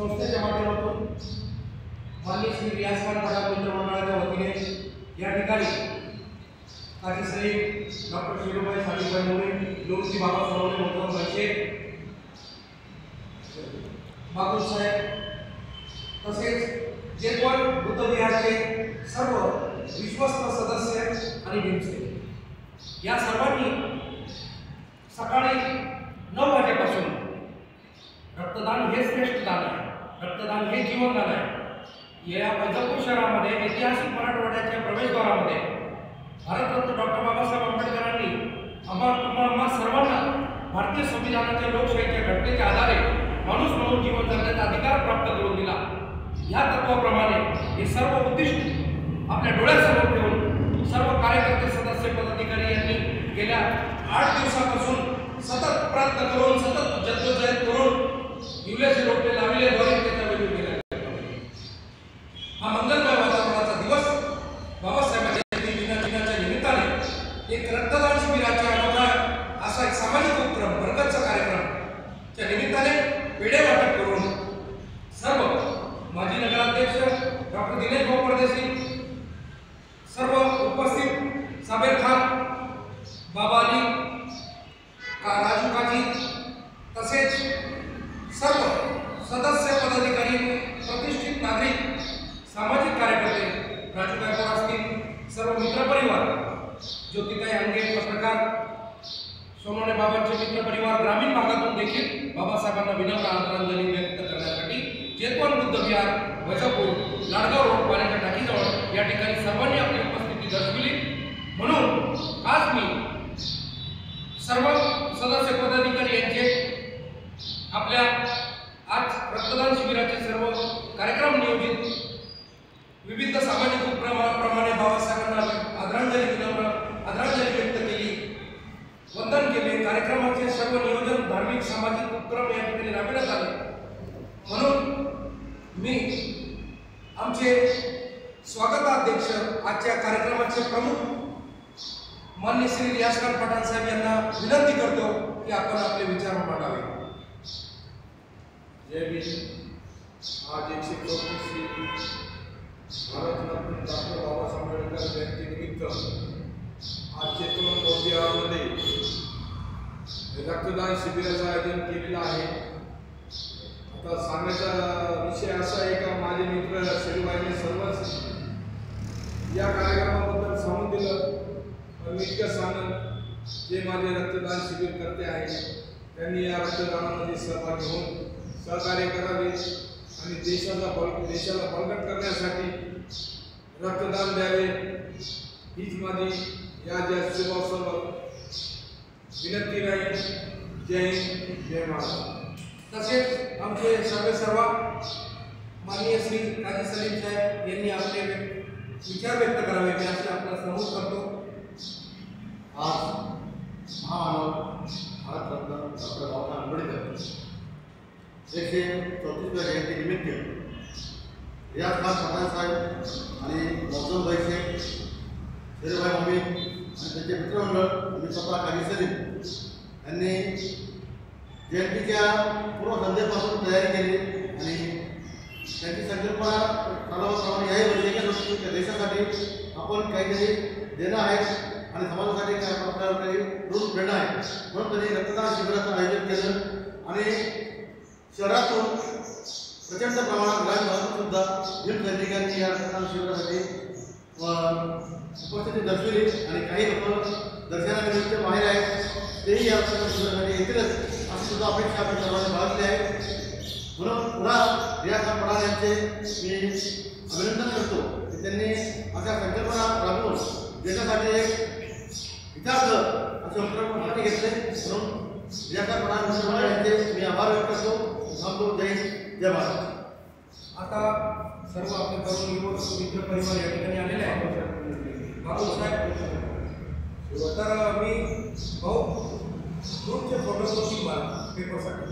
संस्थेच्या माध्यमातून माननीय श्री रियाज खान पठाण मित्रमंडळाच्या वतीने या ठिकाणी काजी सलीम डॉक्टर शिरोबाई सादिकबाई मोरे लोकजी बाबा सोनवणे मोहम्मद बशीर बाबू साहेब तसेच जे पण बुद्ध विहारचे सर्व विश्वस्त सदस्य आणि भीमसेन या सर्वांनी सकाळी 9 वाजेपासून रक्तदान हे श्रेष्ठ दान आहे, रक्तदान हे जीवनदान आहे। या वैजापूर शहरामध्ये ऐतिहासिक मराठवाड्याच्या प्रवेशद्वारामध्ये भारतरत्न डॉक्टर बाबासाहेब आंबेडकरांनी आम्हा सर्वांना भारतीय संविधानाच्या लोकशाहीच्या घटनेच्या आधारे माणूस म्हणून जीवन जगण्याचा अधिकार प्राप्त करून दिला। या तत्वाप्रमाणे हे सर्व उद्दिष्ट आपल्या डोळ्यासमोर ठेवून सर्व कार्यकर्ते सदस्य पदाधिकारी यांनी गेल्या 8 दिवसापासून सतत प्रयत्न करून सतत जद्दोजहद करून दिवल्याचे रोपटे लावल्याद्वारे त्याचा वेळ गेला। हा मंगलमय वातावरणाचा दिवस बाबासाहेब दिनाच्या निमित्ताने एक रक्तदान शिबिराच्या अनोखा असा एक सामाजिक उपक्रम वर्गाचा कार्यक्रमच्या निमित्ताने पेढे वाटप करून सर्व माजी नगराध्यक्ष डॉक्टर दिनेश भाऊ परदेशी, सर्व उपस्थित साबेर खान, बाबा अली, राजू काजी तसेच सर्व सदस्य पदाधिकारी, प्रतिष्ठित नागरिक, सामाजिक कार्यकर्ते, राजू गायकवाड असतील, सर्व मित्रपरिवार, ज्योतिताई अंगे पत्रकार, सोनवणे बाबांचे मित्रपरिवार ग्रामीण भागातून देखील बाबासाहेबांना विनम्र आदरांजली व्यक्त करण्यासाठी जेतवन बुद्ध विहार वैजापूर लाडगाव रोड पाण्याच्या टाकीजवळ या ठिकाणी सर्वांनी आपली उपस्थिती दर्शविली। म्हणून आज मी सर्व सदस्य पदाधिकारी यांचे आपल्या आज रक्तदान शिबिराचे सर्व कार्यक्रम नियोजित विविध सामाजिक उपक्रमाप्रमाणे बाबासाहेबांना आदरांजली व्यक्त केली, वंदन केले। कार्यक्रमाचे सर्व नियोजन धार्मिक सामाजिक उपक्रम या ठिकाणी राबविण्यात आले। म्हणून मी आमचे स्वागताध्यक्ष आजच्या कार्यक्रमाचे प्रमुख माननीय श्री रियाज खान पठाण साहेब यांना विनंती करतो की आपण आपले विचार मांडावे। जय भीम। आज 134वी भारतरत्न डॉक्टर बाबासाहेब आंबेडकर जयंतीनिमित्त आज चेतवन बौद्धिमध्ये रक्तदान शिबिराचं आयोजन केलेलं आहे। आता सांगण्याचा विषय असा आहे का माझे मित्र शिरूबाईंनी सर्वच या कार्यक्रमाबद्दल सांगून दिलं, पण मी इतकं सांगेन जे माझे रक्तदान शिबिर करते आहेत त्यांनी या रक्तदानामध्ये सहभागी होऊन सहकार्य करावे आणि देशाला बळकट करण्यासाठी रक्तदान द्यावे हीच माझी या शुभासोबत विनंती राहील। जय हिंद, जय महाराष्ट्र। तसेच आमचे सर्व माननीय श्री काजी सलीम साहेब यांनी आपले विचार व्यक्त करावे मी असे आपला समूह करतो। आज महामानव भारतरत्न डॉक्टर बाबासाहेब आंबेडकर 134व्या जयंतीनिमित्त रियाज खान पठाण साहेब आणि मोहम्मद बशीर, शिरोबाई मम्मी आणि त्यांचे मित्रमंडळ आणि स्वतः काजी सलीम यांनी जयंतीच्या पूर्वसंध्येपासून तयारी केली आणि त्यांची संकल्पना ठरवल्याप्रमाणे याही वर्षी की देशासाठी आपण काहीतरी देणं आहे आणि समाजासाठी काय आपल्याला रोज प्रेरणा आहे, म्हणून त्यांनी रक्तदान शिबिराचं आयोजन केलं आणि शहरातून प्रचंड प्रमाणात ग्रामीण भागातून सुद्धा भीम सैनिकांनी या रक्तदान शिबिरासाठी उपस्थिती दर्शवली आणि काही लोक दर्शनानिमित्त बाहेर आहेत तेही या रक्तदान शिबिरासाठी येतीलच अशी सुद्धा अपेक्षा आपण सर्वांनी बाळगली आहे। म्हणून पुन्हा रियाज खान पठाण यांचे मी अभिनंदन करतो की त्यांनी अशा संकल्पना राबवून देशासाठी एक हितार्थ असे उपक्रम हाती घेतले, म्हणून रियाज खान पठाण यांचे मी आभार व्यक्त करतो। जय हिंद, जय महाराष्ट्र। आता सर्व आपले तरुण युवक मित्र परिवार या ठिकाणी आलेले आहेत। बाबू साहेब तर मी भाऊ ग्रुपचे फोटो पेपरसाठी